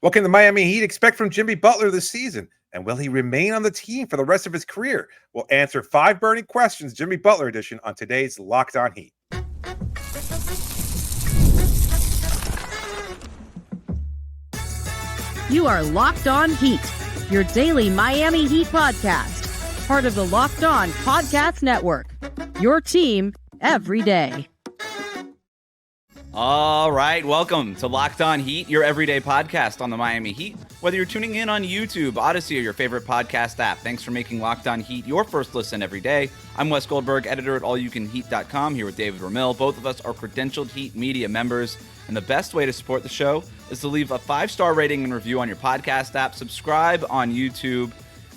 What can the Miami Heat expect from Jimmy Butler this season? And will he remain on the team for the rest of his career? We'll answer 5 burning questions, Jimmy Butler edition, on today's Locked On Heat. You are Locked On Heat, your daily Miami Heat podcast, part of the Locked On Podcast Network, your team every day. All right, welcome to Locked On Heat, your everyday podcast on the Miami Heat. Whether you're tuning in on YouTube, Odyssey, or your favorite podcast app, thanks for making Locked On Heat your first listen every day. I'm Wes Goldberg, editor at allyoucanheat.com, here with David Ramil. Both of us are credentialed Heat media members, and the best way to support the show is to leave a 5-star rating and review on your podcast app, subscribe on YouTube,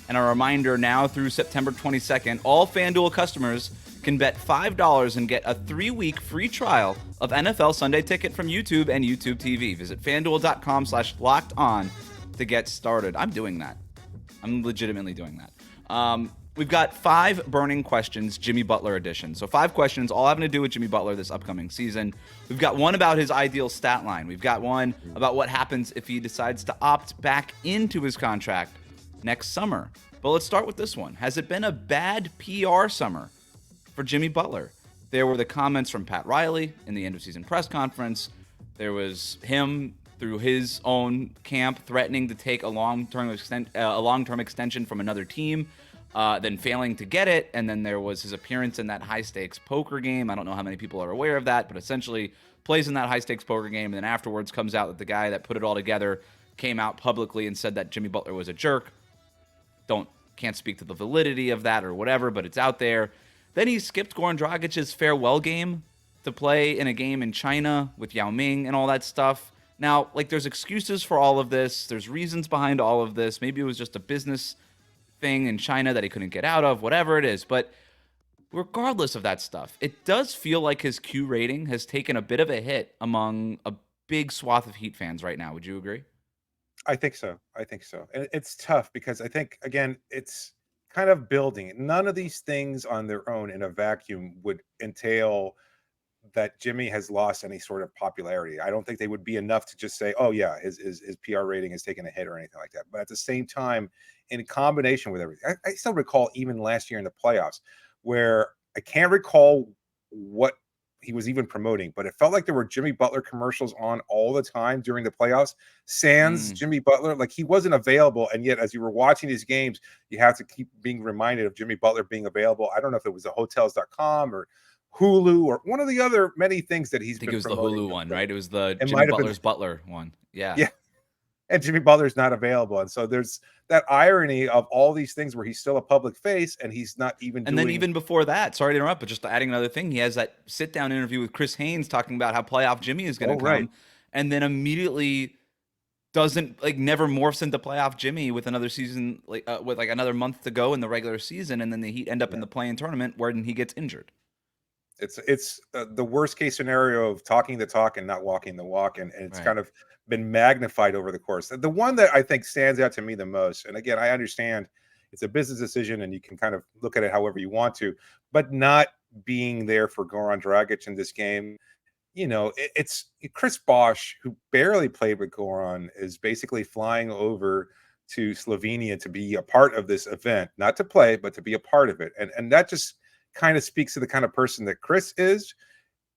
and a reminder now through September 22nd, all FanDuel customers can bet $5 and get a 3-week free trial of NFL Sunday Ticket from YouTube and YouTube TV. Visit FanDuel.com/lockedon to get started. I'm doing that. I'm legitimately doing that. We've got 5 burning questions, Jimmy Butler edition. So 5 questions, all having to do with Jimmy Butler this upcoming season. We've got one about his ideal stat line. We've got one about what happens if he decides to opt back into his contract next summer. But let's start with this one. Has it been a bad PR summer for Jimmy Butler? There were the comments from Pat Riley in the end-of-season press conference. There was him through his own camp threatening to take a long-term extension from another team, then failing to get it. And then there was his appearance in that high-stakes poker game. I don't know how many people are aware of that, but essentially plays in that high-stakes poker game, and then afterwards comes out that the guy that put it all together came out publicly and said that Jimmy Butler was a jerk. Can't speak to the validity of that or whatever, but it's out there. Then he skipped Goran Dragic's farewell game to play in a game in China with Yao Ming and all that stuff. Now, there's excuses for all of this. There's reasons behind all of this. Maybe it was just a business thing in China that he couldn't get out of, whatever it is. But regardless of that stuff, it does feel like his Q rating has taken a bit of a hit among a big swath of Heat fans right now. Would you agree? I think so. And it's tough because I think, again, it's kind of building. None of these things on their own in a vacuum would entail that Jimmy has lost any sort of popularity. I don't think they would be enough to just say, oh, yeah, his PR rating has taken a hit or anything like that. But at the same time, in combination with everything, I still recall even last year in the playoffs where I can't recall what he was even promoting, but it felt like there were Jimmy Butler commercials on all the time during the playoffs. Sans Jimmy Butler, he wasn't available. And yet, as you were watching these games, you have to keep being reminded of Jimmy Butler being available. I don't know if it was the hotels.com or Hulu or one of the other many things that he's been promoting. I think it was the Hulu one, right? It was the Jimmy Butler's Butler one. Yeah. And Jimmy Butler's not available. And so there's that irony of all these things where he's still a public face and he's not even And then even before that, sorry to interrupt, but just adding another thing, he has that sit-down interview with Chris Haynes talking about how playoff Jimmy is going to come. Right. And then immediately doesn't, never morphs into playoff Jimmy with another season, with another month to go in the regular season. And then the Heat end up in the play-in tournament where he gets injured. It's the worst case scenario of talking the talk and not walking the walk. And it's kind of been magnified over the course. The one that I think stands out to me the most, and again, I understand it's a business decision and you can kind of look at it however you want to, but not being there for Goran Dragic in this game, it's Chris Bosh, who barely played with Goran, is basically flying over to Slovenia to be a part of this event, not to play, but to be a part of it. And that just kind of speaks to the kind of person that Chris is.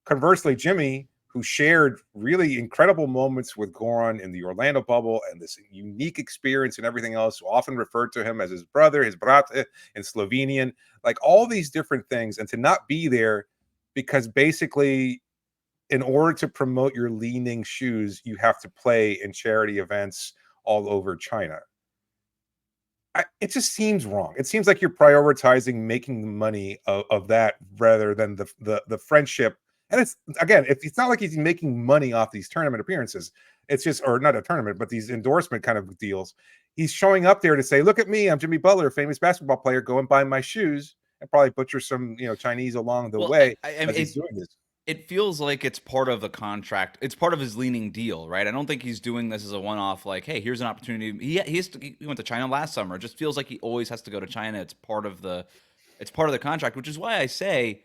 Conversely, Jimmy, who shared really incredible moments with Goran in the Orlando bubble and this unique experience and everything else, often referred to him as his brother, his brate in Slovenian, all these different things. And to not be there because basically in order to promote your leaning shoes, you have to play in charity events all over China. It just seems wrong. It seems like you're prioritizing making the money of that rather than the friendship. And it's not like he's making money off these tournament appearances. It's just, or not a tournament, but these endorsement kind of deals. He's showing up there to say, look at me, I'm Jimmy Butler, a famous basketball player, go and buy my shoes and probably butcher some, Chinese along the way as he's doing this. It feels like it's part of the contract. It's part of his leaning deal, right? I don't think he's doing this as a one-off, hey, here's an opportunity. He went to China last summer. It just feels like he always has to go to China. It's part of the contract, which is why I say,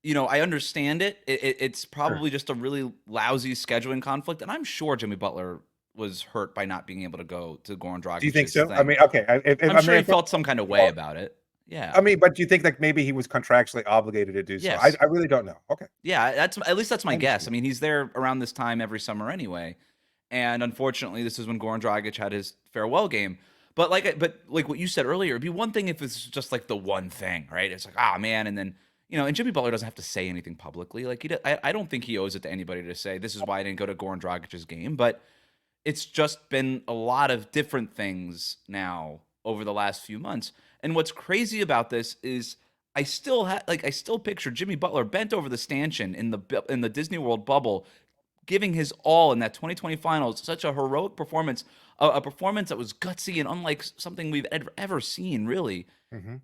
I understand it. It's probably just a really lousy scheduling conflict, and I'm sure Jimmy Butler was hurt by not being able to go to Goran Do you think Dragic's so? thing. I mean, okay. I'm sure he felt some kind of way about it. Yeah. I mean, but do you think like maybe he was contractually obligated to do so? Yes. I really don't know. Okay. Yeah, at least that's my guess. I mean, he's there around this time every summer anyway. And unfortunately, this is when Goran Dragic had his farewell game. But like what you said earlier, it'd be one thing if it's just like the one thing, right? It's like, ah, man, and then and Jimmy Butler doesn't have to say anything publicly. Like I don't think he owes it to anybody to say this is why I didn't go to Goran Dragic's game. But it's just been a lot of different things now over the last few months. And what's crazy about this is I still picture Jimmy Butler bent over the stanchion in the Disney World bubble, giving his all in that 2020 finals. Such a heroic performance, a performance that was gutsy and unlike something we've ever seen, really.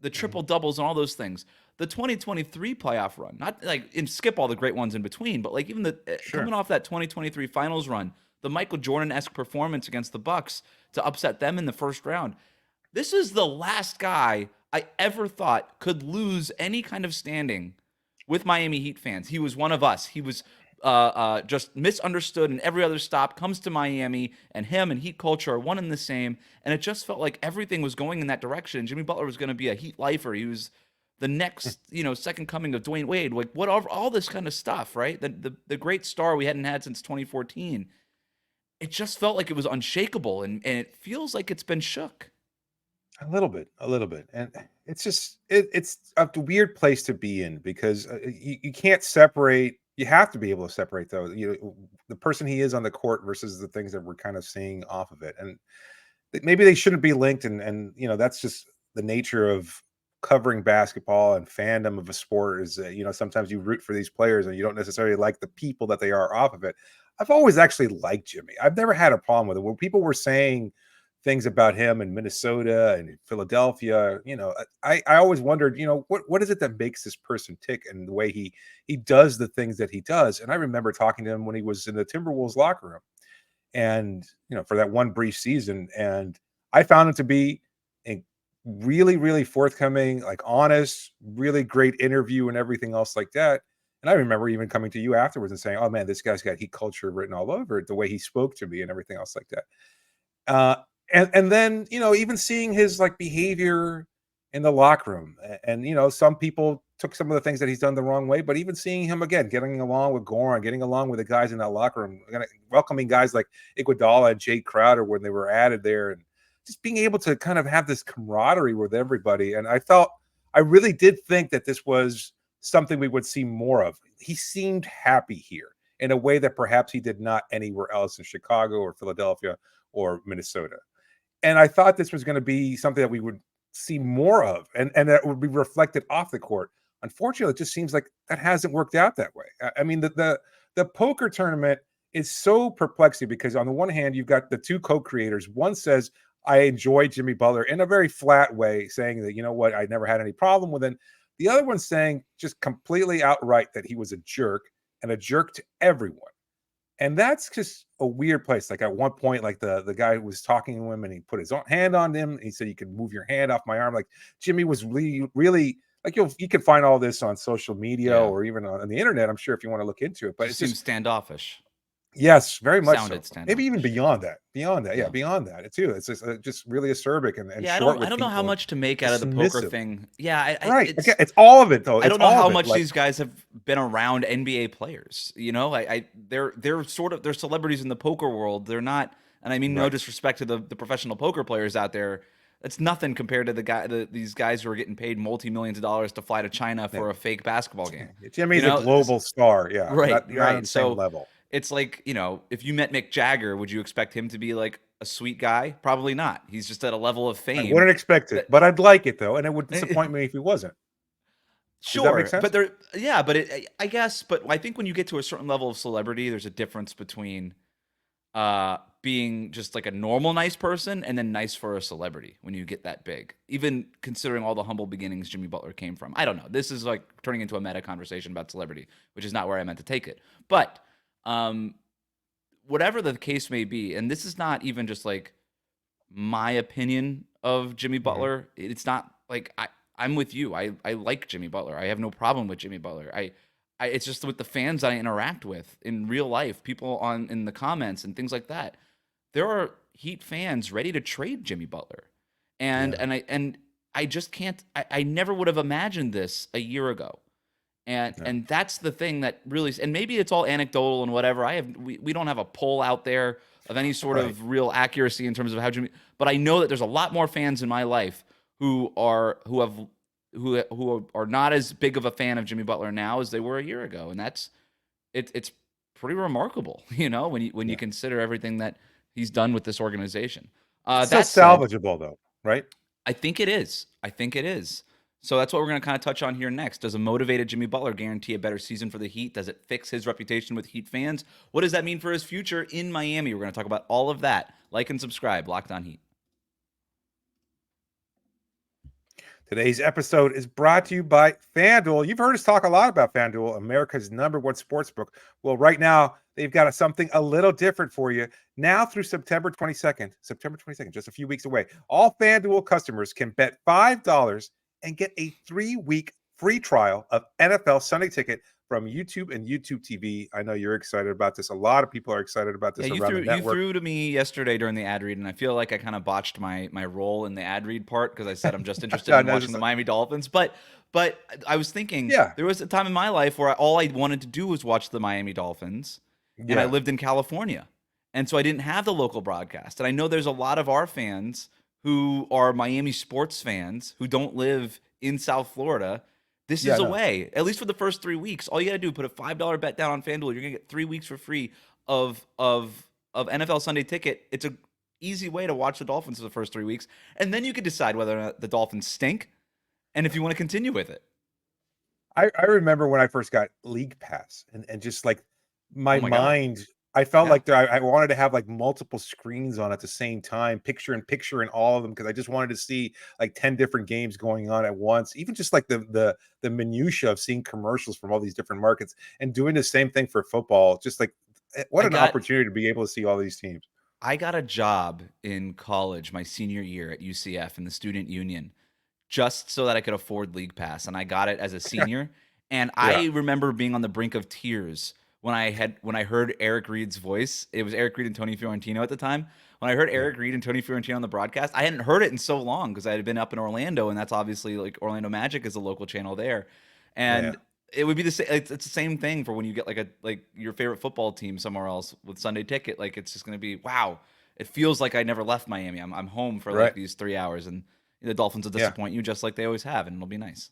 The triple doubles and all those things. The 2023 playoff run, not like and skip all the great ones in between, but like even coming off that 2023 finals run, the Michael Jordan-esque performance against the Bucks to upset them in the first round. This is the last guy I ever thought could lose any kind of standing with Miami Heat fans. He was one of us. He was just misunderstood, and every other stop comes to Miami, and him and Heat culture are one and the same. And it just felt like everything was going in that direction. Jimmy Butler was going to be a Heat lifer. He was the next, second coming of Dwayne Wade. Like all this kind of stuff, right? The great star we hadn't had since 2014. It just felt like it was unshakable, and it feels like it's been shook. A little bit, and it's just it's a weird place to be in because you can't separate. You have to be able to separate though. The person he is on the court versus the things that we're kind of seeing off of it, and maybe they shouldn't be linked. And that's just the nature of covering basketball and fandom of a sport. Is sometimes you root for these players and you don't necessarily like the people that they are off of it. I've always actually liked Jimmy. I've never had a problem with it. When people were saying things about him in Minnesota and Philadelphia, I always wondered, what is it that makes this person tick and the way he does the things that he does. And I remember talking to him when he was in the Timberwolves locker room and, for that one brief season. And I found him to be a really, really forthcoming, like honest, really great interview and everything else like that. And I remember even coming to you afterwards and saying, oh man, this guy's got Heat culture written all over it, the way he spoke to me and everything else like that. And then, even seeing his like behavior in the locker room and, some people took some of the things that he's done the wrong way, but even seeing him again, getting along with Goran, getting along with the guys in that locker room, welcoming guys like Iguodala and Jay Crowder when they were added there and just being able to kind of have this camaraderie with everybody. And I really did think that this was something we would see more of. He seemed happy here in a way that perhaps he did not anywhere else in Chicago or Philadelphia or Minnesota. And I thought this was going to be something that we would see more of and that would be reflected off the court. Unfortunately, it just seems like that hasn't worked out that way. I mean, the poker tournament is so perplexing because on the one hand, you've got the two co-creators. One says, I enjoy Jimmy Butler in a very flat way, saying that, I never had any problem with it. The other one's saying just completely outright that he was a jerk and a jerk to everyone. And that's just a weird place. Like at one point, like the guy was talking to him and he put his own hand on him. And he said, you can move your hand off my arm. Like Jimmy was really, really like you can find all this on social media or even on the internet, I'm sure, if you want to look into it. But it seems standoffish. Yes, very much Sounded so. Maybe even beyond that. Beyond that too. It's just really acerbic and yeah. Short I don't know how much to make out of the poker thing. Yeah, right. It's all of it though. I don't know how much these guys have been around NBA players. They're celebrities in the poker world. They're not, and I mean no disrespect to the professional poker players out there. It's nothing compared to these guys who are getting paid multi-millions of dollars to fly to China for a fake basketball game. Jimmy's a global star. Yeah, right. Not on the same level. It's like, if you met Mick Jagger, would you expect him to be like a sweet guy? Probably not. He's just at a level of fame. I wouldn't expect it, but I'd like it though, and it would disappoint me if he wasn't. Sure, does that make sense? I guess, but I think when you get to a certain level of celebrity, there's a difference between being just like a normal nice person and then nice for a celebrity when you get that big. Even considering all the humble beginnings Jimmy Butler came from. I don't know. This is like turning into a meta conversation about celebrity, which is not where I meant to take it. But whatever the case may be, and this is not even just like my opinion of Jimmy Butler. It's not like I'm with you. I like Jimmy Butler. I have no problem with Jimmy Butler. It's just with the fans I interact with in real life, people in the comments and things like that. there are Heat fans ready to trade Jimmy Butler. And Yeah. I just can't I never would have imagined this a year ago. Yeah. And that's the thing that really, and maybe it's all anecdotal and whatever. We don't have a poll out there of any sort Right. of real accuracy in terms of how Jimmy, but I know that there's a lot more fans in my life who are not as big of a fan of Jimmy Butler now as they were a year ago. And it's pretty remarkable, when you Yeah. consider everything that he's done with this organization. It's still That said, salvageable though, right? I think it is. I think it is. So that's what we're going to kind of touch on here next. Does a motivated Jimmy Butler guarantee a better season for the Heat? Does it fix his reputation with Heat fans? What does that mean for his future in Miami? We're going to talk about all of that. Like and subscribe. Locked On Heat. Today's episode is brought to you by FanDuel. You've heard us talk a lot about FanDuel, America's #1 sportsbook. Well, right now, they've got something a little different for you. Now through September 22nd, just a few weeks away, all FanDuel customers can bet $5 and get a 3-week free trial of NFL Sunday Ticket from YouTube and YouTube TV. I know you're excited about this. A lot of people are excited about this Yeah, around the you network. threw to me yesterday during the ad read, and I feel like I kind of botched my role in the ad read part because I said I'm just interested in watching the Miami Dolphins. But I was thinking, there was a time in my life where all I wanted to do was watch the Miami Dolphins, and I lived in California, and so I didn't have the local broadcast. And I know there's a lot of our fans who are Miami sports fans who don't live in South Florida. This is a way, at least for the first 3 weeks. All you got to do, put a $5 bet down on FanDuel. You're going to get 3 weeks for free of NFL Sunday Ticket. It's an easy way to watch the Dolphins for the first 3 weeks. And then you can decide whether or not the Dolphins stink and if you want to continue with it. I remember when I first got League Pass and just like my mind, God. I felt like I wanted to have like multiple screens on at the same time, picture in picture in all of them, because I just wanted to see like 10 different games going on at once. Even just like the minutia of seeing commercials from all these different markets and doing the same thing for football. Just like what an opportunity to be able to see all these teams. I got a job in college my senior year at UCF in the student union just so that I could afford League Pass, and I got it as a senior. And I remember being on the brink of tears when I heard Eric Reed's voice. It was Eric Reed and Tony Fiorentino at the time. When I heard Eric Reed and Tony Fiorentino on the broadcast, I hadn't heard it in so long because I had been up in Orlando, and that's obviously like Orlando Magic is a local channel there. And it would be the same. It's the same thing for when you get like your favorite football team somewhere else with Sunday Ticket. Like it's just going to be wow. It feels like I never left Miami. I'm home for like these 3 hours, and the Dolphins will disappoint you just like they always have, and it'll be nice.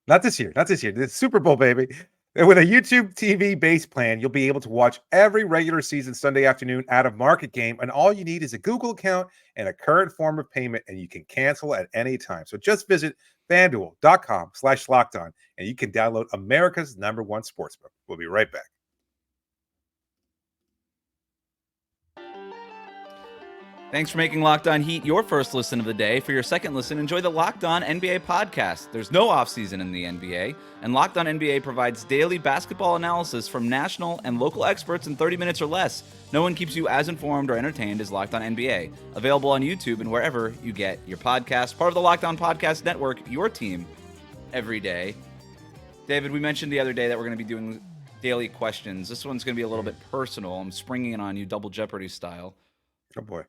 Not this year. The Super Bowl, baby. With a YouTube TV base plan, you'll be able to watch every regular season Sunday afternoon out of market game, and all you need is a Google account and a current form of payment, and you can cancel at any time. So just visit FanDuel.com/lockedon, and you can download America's #1 sportsbook. We'll be right back. Thanks for making Locked On Heat your first listen of the day. For your second listen, enjoy the Locked On NBA podcast. There's no offseason in the NBA, and Locked On NBA provides daily basketball analysis from national and local experts in 30 minutes or less. No one keeps you as informed or entertained as Locked On NBA. Available on YouTube and wherever you get your podcast. Part of the Locked On Podcast Network, your team every day. David, we mentioned the other day that we're going to be doing daily questions. This one's going to be a little bit personal. I'm springing it on you, Double Jeopardy style. Oh, boy.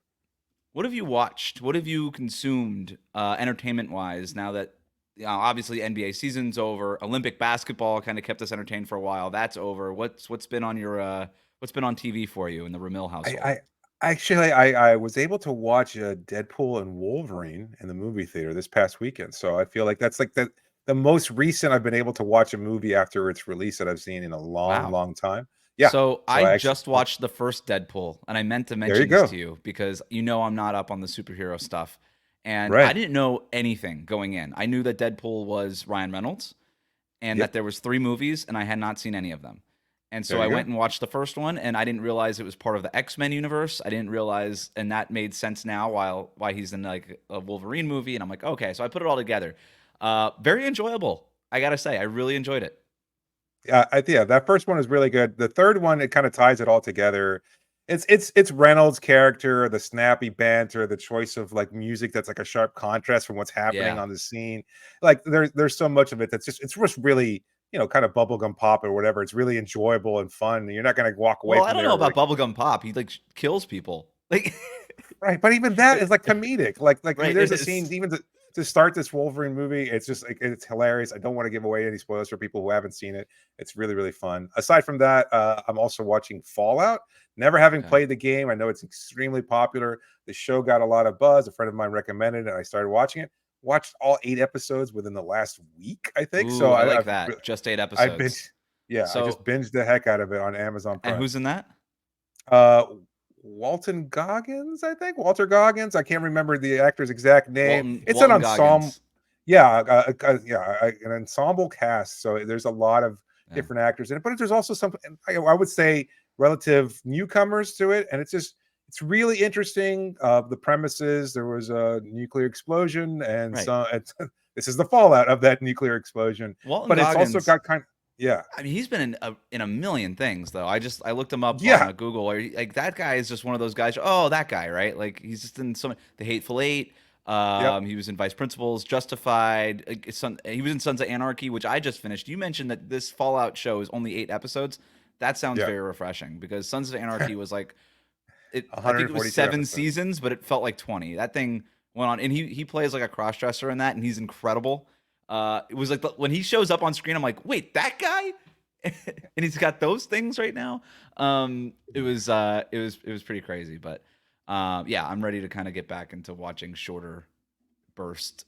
What have you watched? What have you consumed entertainment-wise now that obviously NBA season's over? Olympic basketball kind of kept us entertained for a while. That's over. What's been on your what's been on TV for you in the Ramil household? I was able to watch Deadpool and Wolverine in the movie theater this past weekend. So I feel like that's like the most recent I've been able to watch a movie after its release that I've seen in a long time. Yeah. So I just watched the first Deadpool, and I meant to mention this to you because I'm not up on the superhero stuff. And I didn't know anything going in. I knew that Deadpool was Ryan Reynolds and that there was 3 movies, and I had not seen any of them. And so I went and watched the first one, and I didn't realize it was part of the X-Men universe. I didn't realize, and that made sense now why he's in like a Wolverine movie. And I'm like, okay, so I put it all together. Very enjoyable. I got to say, I really enjoyed it. Yeah, that first one is really good. The third one, it kind of ties it all together. It's Reynolds' character, the snappy banter, the choice of like music that's like a sharp contrast from what's happening on the scene. Like there's so much of it it's just really, kind of bubblegum pop or whatever. It's really enjoyable and fun. You're not going to walk away from I don't know about bubblegum pop. He like kills people. Like, Right, but even that is like comedic. Like right, there's it a is. scene even to start this Wolverine movie. It's just like it's hilarious. I don't want to give away any spoilers for people who haven't seen it. It's really really fun. Aside from that, I'm also watching Fallout. Never having Okay. played the game, I know it's extremely popular. The show got a lot of buzz. A friend of mine recommended it, and I started watching it. Watched all 8 episodes within the last week, I think. So Ooh, I like I've that. Just 8 I've been episodes. yeah, I just So, binged the heck out of it on Amazon and Prime. who's in that? Uh, Walton Goggins, I think. Walter Goggins. I can't remember the actor's exact name. It's an Walton ensemble. Goggins. Yeah, an ensemble cast. So there's a lot of Yeah. different actors in it, but there's also some, I would say, relative newcomers to it, and it's really interesting. The premises: there was a nuclear explosion, and Right. this is the fallout of that nuclear explosion. Walton But it's also Goggins. got yeah, I mean, he's been in a million things though. I looked him up on yeah, Google. Like that guy is just one of those guys. Oh, that guy, right? Like he's just in so many, The Hateful Eight. yep, He was in Vice Principals, Justified. He was in Sons of Anarchy, which I just finished. You mentioned that this Fallout show is only 8 episodes. That sounds yeah. very refreshing because Sons of Anarchy was like I think it was 142 seven episodes. seasons, but it felt like 20. That thing went on, and he plays like a cross dresser in that, and he's incredible. It was like when he shows up on screen, I'm like, wait, that guy, and he's got those things right now. It was pretty crazy, but yeah, I'm ready to kind of get back into watching shorter burst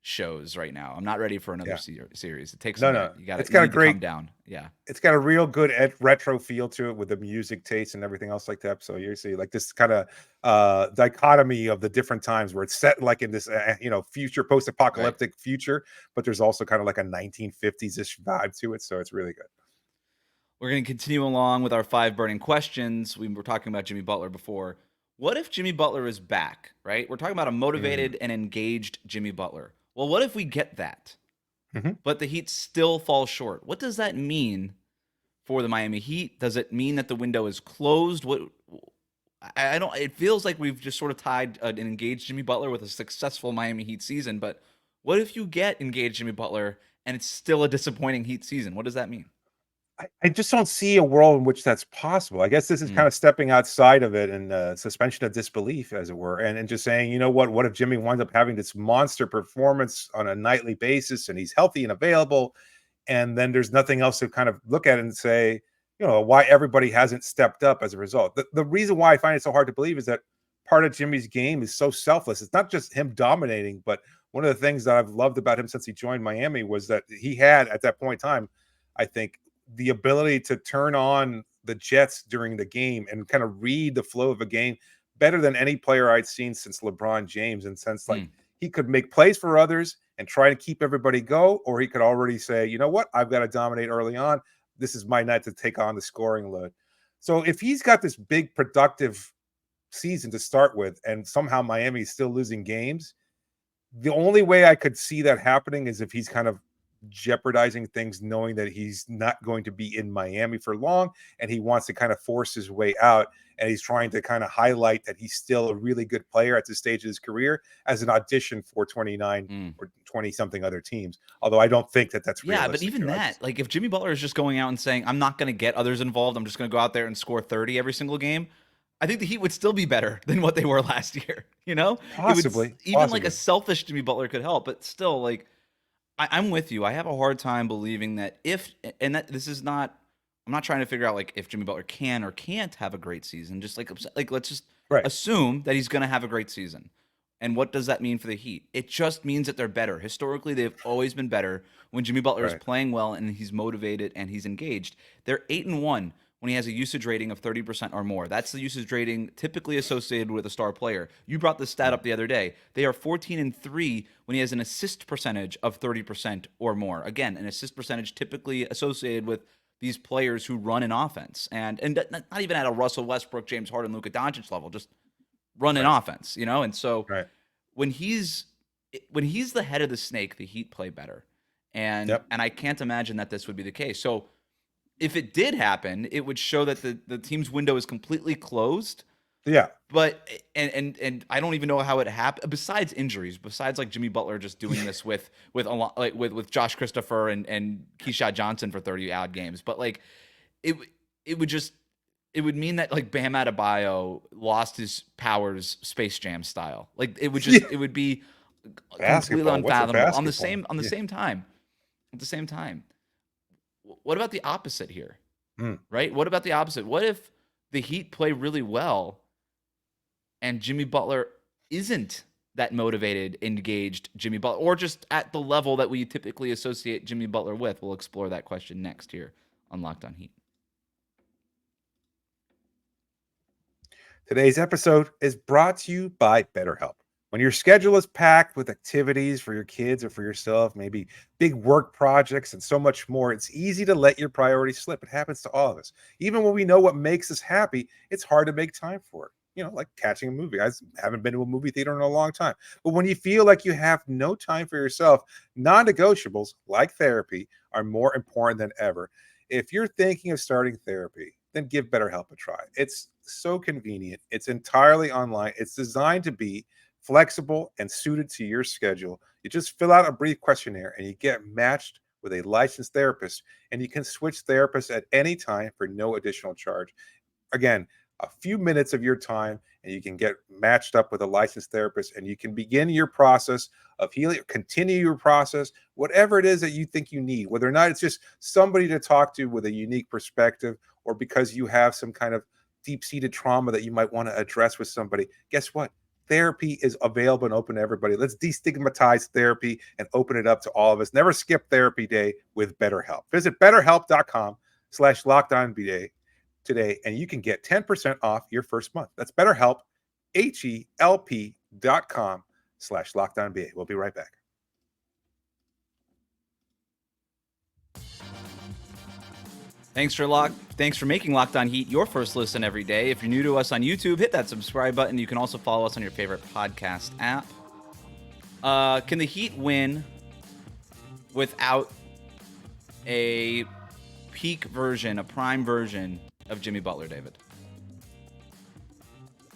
shows right now. I'm not ready for another Yeah. series. It takes a No, minute. no. You need to calm down. Yeah. It's got a real good retro feel to it with the music taste and everything else like that. So you see like this kind of dichotomy of the different times where it's set like in this future Right. post-apocalyptic future, but there's also kind of like a 1950s-ish vibe to it. So it's really good. We're going to continue along with our 5 burning questions. We were talking about Jimmy Butler before. What if Jimmy Butler is back, right? We're talking about a Mm. motivated and engaged Jimmy Butler. Well, what if we get that, Mhm. but the Heat still fall short? What does that mean for the Miami Heat? Does it mean that the window is closed? What I don't. It feels like we've just sort of tied an engaged Jimmy Butler with a successful Miami Heat season. But what if you get engaged Jimmy Butler and it's still a disappointing Heat season? What does that mean? I just don't see a world in which that's possible. I guess this is Mm, kind of stepping outside of it and suspension of disbelief, as it were, and just saying, you know what if Jimmy winds up having this monster performance on a nightly basis and he's healthy and available, and then there's nothing else to kind of look at and say, why everybody hasn't stepped up as a result. The reason why I find it so hard to believe is that part of Jimmy's game is so selfless. It's not just him dominating, but one of the things that I've loved about him since he joined Miami was that he had, at that point in time, I think, the ability to turn on the Jets during the game and kind of read the flow of a game better than any player I'd seen since LeBron James, and since like mm. he could make plays for others and try to keep everybody go, or he could already say, you know what, I've got to dominate early on. This is my night to take on the scoring load. So if he's got this big productive season to start with, and somehow Miami is still losing games, the only way I could see that happening is if he's kind of jeopardizing things, knowing that he's not going to be in Miami for long and he wants to kind of force his way out. And he's trying to kind of highlight that he's still a really good player at this stage of his career as an audition for 29 Mm. or 20 something other teams. Although I don't think that that's Yeah, but realistic even here. that, like if Jimmy Butler is just going out and saying, I'm not going to get others involved, I'm just going to go out there and score 30 every single game, I think the Heat would still be better than what they were last year. It would even like a Possibly. selfish Jimmy Butler could help, but still, like I'm with you. I have a hard time believing that and that this is not. I'm not trying to figure out like if Jimmy Butler can or can't have a great season. Just like let's just Right. assume that he's going to have a great season. And what does that mean for the Heat? It just means that they're better. Historically, they've always been better when Jimmy Butler is Right. playing well and he's motivated and he's engaged. They're 8-1 when he has a usage rating of 30% or more. That's the usage rating typically associated with a star player. You brought this stat up the other day. They are 14-3 when he has an assist percentage of 30% or more. Again, an assist percentage typically associated with these players who run an offense. And not even at a Russell Westbrook, James Harden, Luka Doncic level, just run an Right. offense, And so Right. when he's the head of the snake, the Heat play better. And Yep. I can't imagine that this would be the case. So if it did happen, it would show that the team's window is completely closed. Yeah. But and I don't even know how it happened. Besides injuries, besides like Jimmy Butler just doing this with a lot like with Josh Christopher and Keyshawn Johnson for 30 odd games. But like it would just it would mean that like Bam Adebayo lost his powers Space Jam style. Like it would just it would be completely unfathomable. On the same time, at the same time, what about the opposite here? Right? What about the opposite? What if the Heat play really well and Jimmy Butler isn't that motivated, engaged Jimmy Butler, or just at the level that we typically associate Jimmy Butler with? We'll explore that question next here on Locked On Heat. Today's episode is brought to you by BetterHelp. When your schedule is packed with activities for your kids or for yourself, maybe big work projects and so much more, it's easy to let your priorities slip. It happens to all of us. Even when we know what makes us happy, it's hard to make time for it. You know, like catching a movie. I haven't been to a movie theater in a long time. But when you feel like you have no time for yourself, non-negotiables like therapy are more important than ever. If you're thinking of starting therapy, then give BetterHelp a try. It's so convenient. It's entirely online. It's designed to be flexible and suited to your schedule. You just fill out a brief questionnaire and you get matched with a licensed therapist, and you can switch therapists at any time for no additional charge. Again, a few minutes of your time and you can get matched up with a licensed therapist, and you can begin your process of healing, continue your process, whatever it is that you think you need, whether or not it's just somebody to talk to with a unique perspective, or because you have some kind of deep-seated trauma that you might want to address with somebody. Guess what? Therapy is available and open to everybody. Let's destigmatize therapy and open it up to all of us. Never skip therapy day with BetterHelp. Visit betterhelp.com/lockedonba today, and you can get 10% off your first month. That's BetterHelp, HELP.com/lockedonba. We'll be right back. Thanks for making Locked On Heat your first listen every day. If you're new to us on YouTube, hit that subscribe button. You can also follow us on your favorite podcast app. Can the Heat win without a peak version, a prime version of Jimmy Butler, David?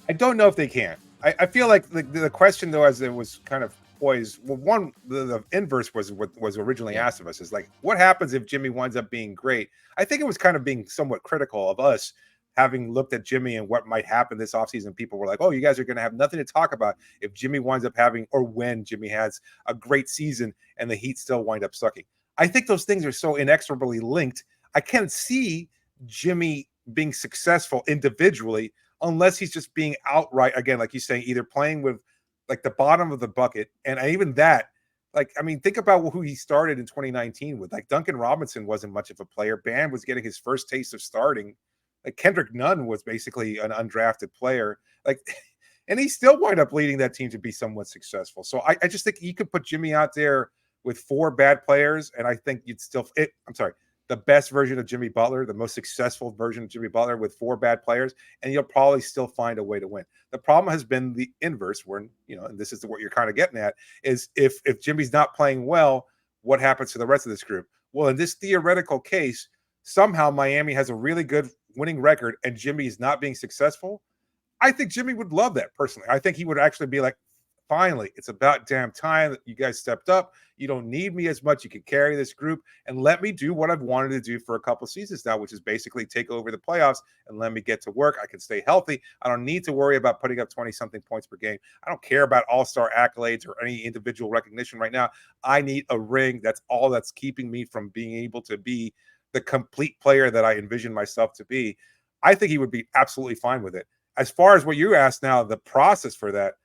I don't know if they can. I feel like the question, though, as it was kind of poised, well, one, the inverse was what was originally asked of us, is like, what happens if Jimmy winds up being great? I think it was kind of being somewhat critical of us, having looked at Jimmy and what might happen this offseason. People were like, oh, you guys are going to have nothing to talk about if Jimmy winds up having, or when Jimmy has a great season and the Heat still wind up sucking. I think those things are so inexorably linked. I can't see Jimmy being successful individually unless he's just being outright, again, like you say, either playing with like the bottom of the bucket. And even that, like, I mean, think about who he started in 2019 with. Like, Duncan Robinson wasn't much of a player. Bam was getting his first taste of starting. Like, Kendrick Nunn was basically an undrafted player. Like, and he still wound up leading that team to be somewhat successful. So I just think you could put Jimmy out there with 4 bad players, and I think you'd still the best version of Jimmy Butler, the most successful version of Jimmy Butler with 4 bad players, and you'll probably still find a way to win. The problem has been the inverse, where, you know, and this is what you're kind of getting at, is if Jimmy's not playing well, what happens to the rest of this group? Well, in this theoretical case, somehow Miami has a really good winning record and Jimmy is not being successful. I think Jimmy would love that personally. I think he would actually be like, finally, it's about damn time that you guys stepped up. You don't need me as much. You can carry this group and let me do what I've wanted to do for a couple seasons now, which is basically take over the playoffs and let me get to work. I can stay healthy. I don't need to worry about putting up 20-something points per game. I don't care about all-star accolades or any individual recognition right now. I need a ring. That's all that's keeping me from being able to be the complete player that I envision myself to be. I think he would be absolutely fine with it. As far as what you asked now, the process for that,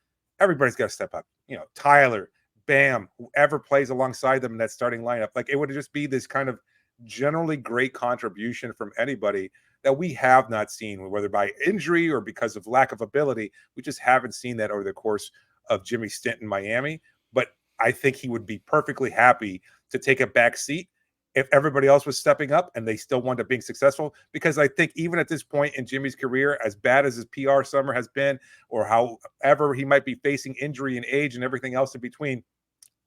everybody's got to step up. You know, Tyler, Bam, whoever plays alongside them in that starting lineup. Like, it would just be this kind of generally great contribution from anybody that we have not seen, whether by injury or because of lack of ability. We just haven't seen that over the course of Jimmy's stint in Miami. But I think he would be perfectly happy to take a back seat if everybody else was stepping up and they still wound up being successful. Because I think even at this point in Jimmy's career, as bad as his PR summer has been, or however he might be facing injury and age and everything else in between,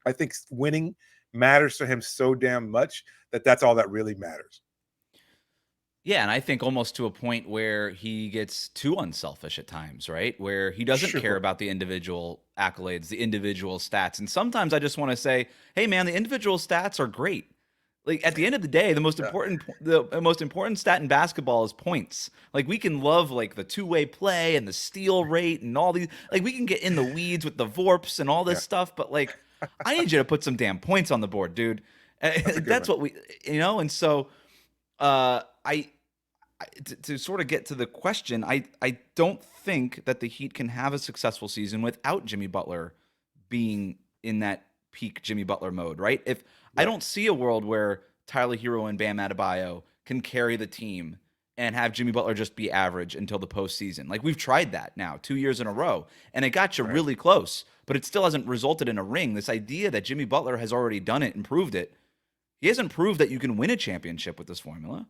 I think winning matters to him so damn much that that's all that really matters. Yeah, and I think almost to a point where he gets too unselfish at times, right? Where he doesn't care about the individual accolades, the individual stats. And sometimes I just want to say, hey, man, the individual stats are great. Like at the end of the day, the most important stat in basketball is points. Like we can love like the two-way play and the steal rate and all these. Like we can get in the weeds with the VORPs and all this stuff, but like I need you to put some damn points on the board, dude. That's what we, And so, to sort of get to the question, I don't think that the Heat can have a successful season without Jimmy Butler being in that peak Jimmy Butler mode, right? I don't see a world where Tyler Hero and Bam Adebayo can carry the team and have Jimmy Butler just be average until the postseason. Like we've tried that now 2 years in a row, and it got you really close, but it still hasn't resulted in a ring. This idea that Jimmy Butler has already done it and proved it, he hasn't proved that you can win a championship with this formula.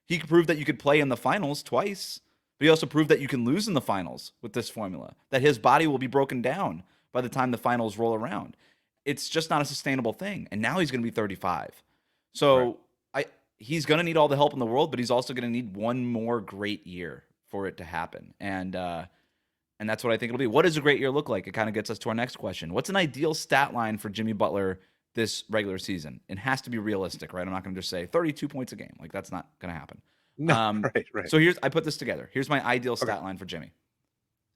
He could prove that you could play in the finals twice, but he also proved that you can lose in the finals with this formula, that his body will be broken down by the time the finals roll around. It's just not a sustainable thing. And now he's going to be 35. So he's going to need all the help in the world, but he's also going to need one more great year for it to happen. And that's what I think it'll be. What does a great year look like? It kind of gets us to our next question. What's an ideal stat line for Jimmy Butler this regular season? It has to be realistic, right? I'm not going to just say 32 points a game. Like that's not going to happen. No, right. So I put this together. Here's my ideal stat line for Jimmy.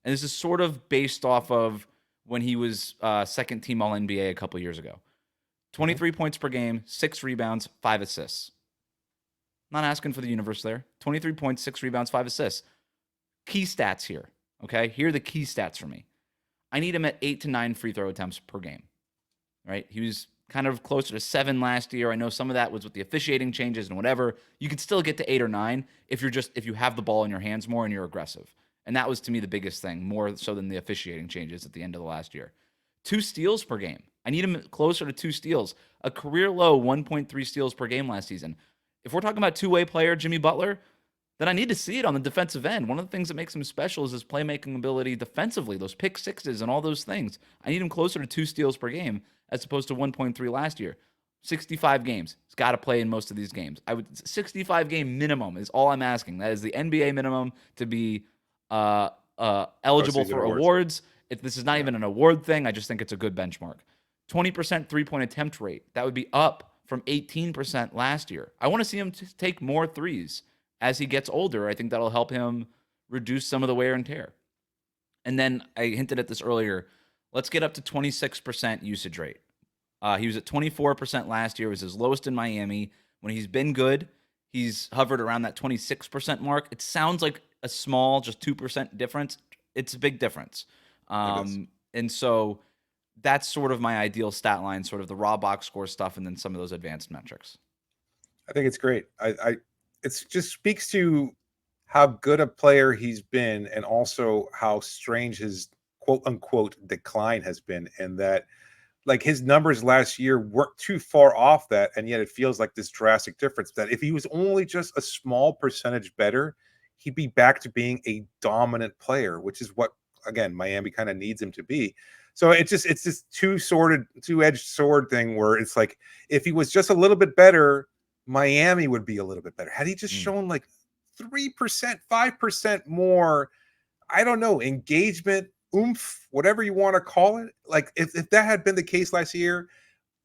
And this is sort of based off of when he was second team All NBA a couple years ago. 23 points per game, 6 rebounds, 5 assists. Not asking for the universe there. 23 points, 6 rebounds, 5 assists. Key stats here, okay? Here are the key stats for me. I need him at 8 to 9 free throw attempts per game, right? He was kind of closer to 7 last year. I know some of that was with the officiating changes and whatever. You could still get to 8 or 9 if you have the ball in your hands more and you're aggressive. And that was, to me, the biggest thing, more so than the officiating changes at the end of the last year. 2 steals per game. I need him closer to 2 steals. A career low 1.3 steals per game last season. If we're talking about two-way player Jimmy Butler, then I need to see it on the defensive end. One of the things that makes him special is his playmaking ability defensively, those pick sixes and all those things. I need him closer to 2 steals per game as opposed to 1.3 last year. 65 games. He's got to play in most of these games. 65 game minimum is all I'm asking. That is the NBA minimum to be eligible for awards. This is not even an award thing. I just think it's a good benchmark. 20% three-point attempt rate. That would be up from 18% last year. I want to see him take more threes as he gets older. I think that'll help him reduce some of the wear and tear. And then I hinted at this earlier. Let's get up to 26% usage rate. He was at 24% last year. It was his lowest in Miami. When he's been good, he's hovered around that 26% mark. It sounds like a small, just 2% difference. It's a big difference. And so that's sort of my ideal stat line, sort of the raw box score stuff, and then some of those advanced metrics. I think it's great. It just speaks to how good a player he's been, and also how strange his quote unquote decline has been, and that like his numbers last year weren't too far off that, and yet it feels like this drastic difference that if he was only just a small percentage better, he'd be back to being a dominant player, which is what, again, Miami kind of needs him to be. So it's this two-edged sword thing where it's like if he was just a little bit better, Miami would be a little bit better. Had he just shown like 3%, 5% more, I don't know, engagement, oomph, whatever you want to call it. Like if that had been the case last year,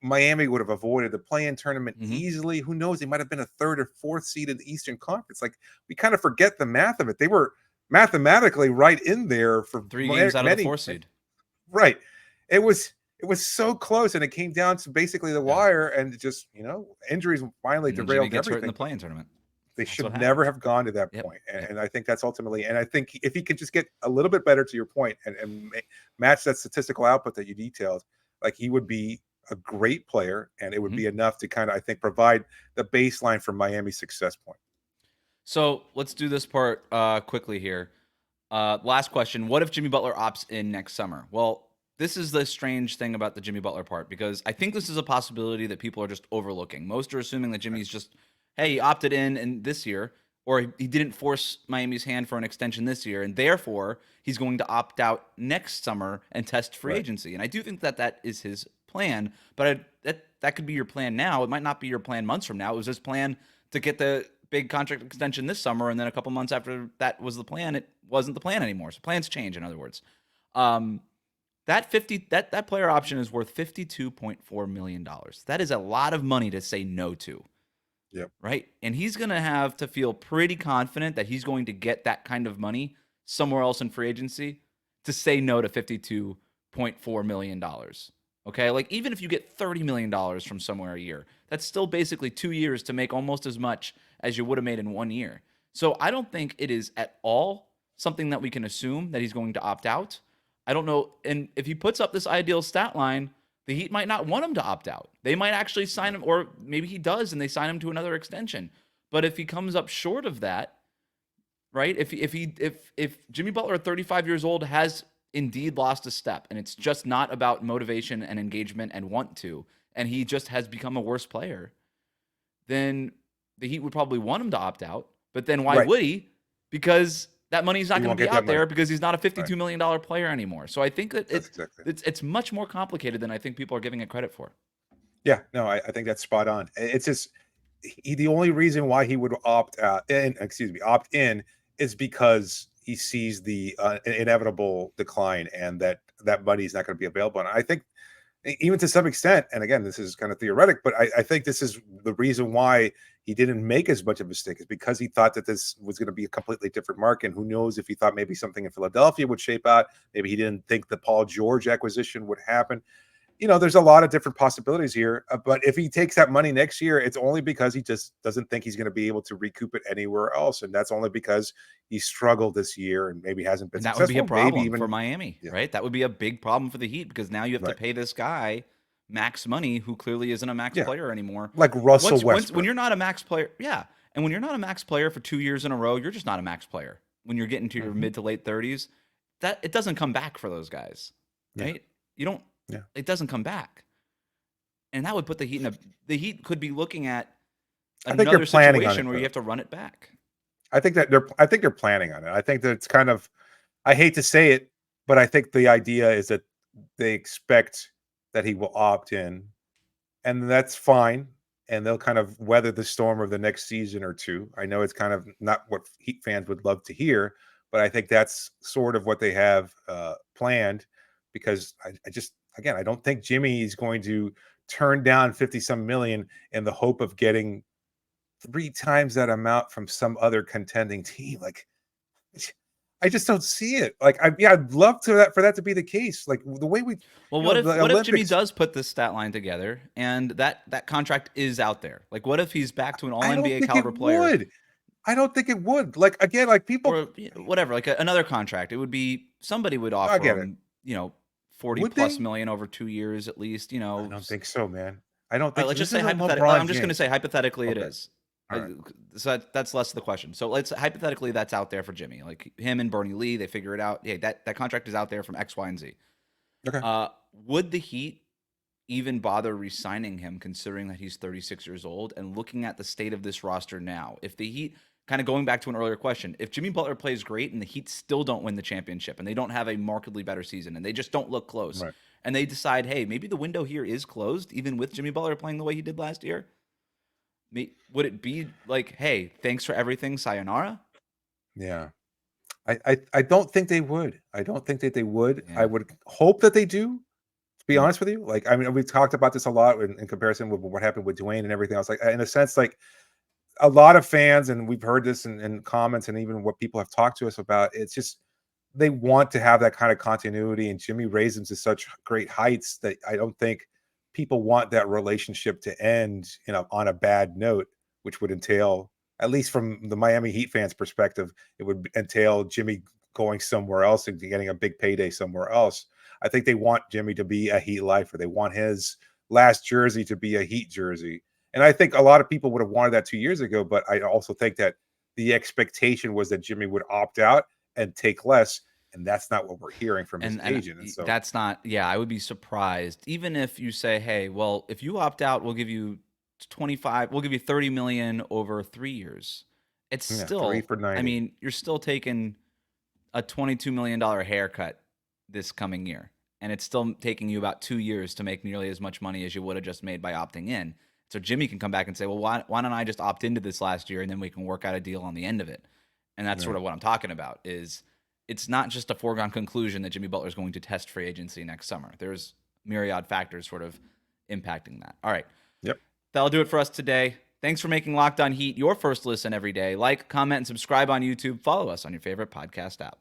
Miami would have avoided the play-in tournament easily. Who knows? They might have been a 3rd or 4th seed in the Eastern Conference. Like we kind of forget the math of it. They were mathematically right in there for 3 games out of the 4th seed. Right. It was so close, and it came down to basically the wire, and just injuries finally derailed everything. Hurt in the play-in tournament. They should never have gone to that point. And I think that's ultimately, and I think if he could just get a little bit better, to your point, and match that statistical output that you detailed, like he would be a great player, and it would be enough to kind of, I think, provide the baseline for Miami's success point. So let's do this part quickly here. Last question. What if Jimmy Butler opts in next summer? Well, this is the strange thing about the Jimmy Butler part, because I think this is a possibility that people are just overlooking. Most are assuming that Jimmy's just, hey, he opted in this year, or he didn't force Miami's hand for an extension this year, and therefore he's going to opt out next summer and test free agency. And I do think that is his plan, but that could be your plan now. It might not be your plan months from now. It was his plan to get the big contract extension this summer, and then a couple months after that was the plan, it wasn't the plan anymore. So plans change, in other words. That player option is worth $52.4 million. That is a lot of money to say no to. Yep. Right. And he's going to have to feel pretty confident that he's going to get that kind of money somewhere else in free agency to say no to $52.4 million. Okay. Like, even if you get $30 million from somewhere a year, that's still basically 2 years to make almost as much as you would have made in 1 year. So I don't think it is at all something that we can assume that he's going to opt out. I don't know. And if he puts up this ideal stat line, the Heat might not want him to opt out. They might actually sign him, or maybe he does and they sign him to another extension. But if he comes up short of that, right? If Jimmy Butler at 35 years old has indeed lost a step, and it's just not about motivation and engagement and want to, and he just has become a worse player, then the Heat would probably want him to opt out. But then why would he? Because that money's not going to be out there because he's not a $52 million player anymore. So I think that it's much more complicated than I think people are giving it credit for. Yeah, no, I think that's spot on. It's just the only reason why he would opt in is because he sees the inevitable decline and that money is not going to be available. And I think even to some extent, and again, this is kind of theoretic, but I think this is the reason why he didn't make as much of a mistake, is because he thought that this was going to be a completely different market. And who knows if he thought maybe something in Philadelphia would shape out. Maybe he didn't think the Paul George acquisition would happen. There's a lot of different possibilities here. But if he takes that money next year, it's only because he just doesn't think he's going to be able to recoup it anywhere else. And that's only because he struggled this year and maybe hasn't been successful. That would be a problem for Miami, right? That would be a big problem for the Heat, because now you have to pay this guy max money who clearly isn't a max player anymore. Like Russell Westbrook. When you're not a max player, and when you're not a max player for 2 years in a row, you're just not a max player. When you're getting to your mid to late 30s, that it doesn't come back for those guys, right? You don't. Yeah. It doesn't come back. And that would put the Heat the Heat could be looking at another situation where you have to run it back. I think they're planning on it. I think that it's kind of, I hate to say it, but I think the idea is that they expect that he will opt in, and that's fine. And they'll kind of weather the storm of the next season or two. I know it's kind of not what Heat fans would love to hear, but I think that's sort of what they have planned, because I don't think Jimmy is going to turn down 50-some million in the hope of getting 3 times that amount from some other contending team. Like, I just don't see it. Like, I'd love for that to be the case. Like, the way we. Well, what if Jimmy does put this stat line together and that contract is out there? Like, what if he's back to an All NBA caliber player? I don't think it would. Like, again, like people, or whatever, like another contract. It would be, somebody would offer him, 40+ million over 2 years at least. I don't think so, man. I don't think. Let's just say hypothetically. I'm just going to say hypothetically it is. Right. So that's less of the question. So let's hypothetically that's out there for Jimmy, like him and Bernie Lee, they figure it out. Hey, that contract is out there from X, Y, and Z. Okay. Would the Heat even bother re-signing him, considering that he's 36 years old and looking at the state of this roster now? If the Heat, kind of going back to an earlier question, if Jimmy Butler plays great and the Heat still don't win the championship and they don't have a markedly better season and they just don't look close, and they decide, hey, maybe the window here is closed, even with Jimmy Butler playing the way he did last year, would it be like, hey, thanks for everything, sayonara? Yeah. I don't think they would. I don't think that they would. Yeah. I would hope that they do, to be honest with you. Like, I mean, we've talked about this a lot in comparison with what happened with Dwayne and everything else. Like, in a sense, like, a lot of fans, and we've heard this in comments and even what people have talked to us about, it's just they want to have that kind of continuity, and Jimmy raised them to such great heights that I don't think people want that relationship to end on a bad note, which would entail, at least from the Miami Heat fans' perspective, it would entail Jimmy going somewhere else and getting a big payday somewhere else. I think they want Jimmy to be a Heat lifer. They want his last jersey to be a Heat jersey. And I think a lot of people would have wanted that 2 years ago, but I also think that the expectation was that Jimmy would opt out and take less. And that's not what we're hearing from his agent. And so that's not, I would be surprised. Even if you say, hey, well, if you opt out, we'll give you 25, we'll give you 30 million over 3 years. It's still, 3 for 90. I mean, you're still taking a $22 million haircut this coming year. And it's still taking you about 2 years to make nearly as much money as you would have just made by opting in. So Jimmy can come back and say, well, why don't I just opt into this last year and then we can work out a deal on the end of it. And that's sort of what I'm talking about, is it's not just a foregone conclusion that Jimmy Butler is going to test free agency next summer. There's myriad factors sort of impacting that. All right. Yep. That'll do it for us today. Thanks for making Locked On Heat your first listen every day. Like, comment, and subscribe on YouTube. Follow us on your favorite podcast app.